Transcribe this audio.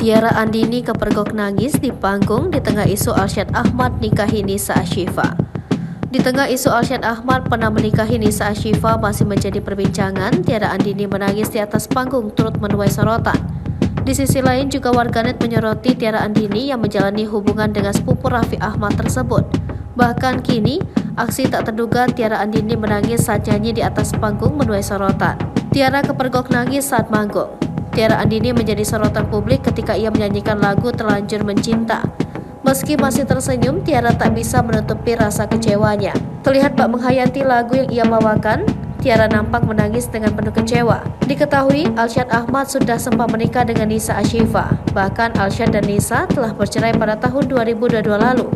Tiara Andini kepergok nangis di panggung di tengah isu Arsyad Ahmad nikahi Nisa Ashifa. Di tengah isu Arsyad Ahmad pernah menikahi Nisa Ashifa masih menjadi perbincangan, Tiara Andini menangis di atas panggung turut menuai sorotan. Di sisi lain juga warganet menyoroti Tiara Andini yang menjalani hubungan dengan sepupu Raffi Ahmad tersebut. Bahkan kini, aksi tak terduga Tiara Andini menangis saat nyanyi di atas panggung menuai sorotan. Tiara kepergok nangis saat manggung. Tiara Andini menjadi sorotan publik ketika ia menyanyikan lagu Terlanjur Mencinta. Meski masih tersenyum, Tiara tak bisa menutupi rasa kecewanya. Terlihat bak menghayati lagu yang ia bawakan, Tiara nampak menangis dengan penuh kecewa. Diketahui, Arsyad Ahmad sudah sempat menikah dengan Nisa Ashifa. Bahkan Arsyad dan Nisa telah bercerai pada tahun 2022 lalu.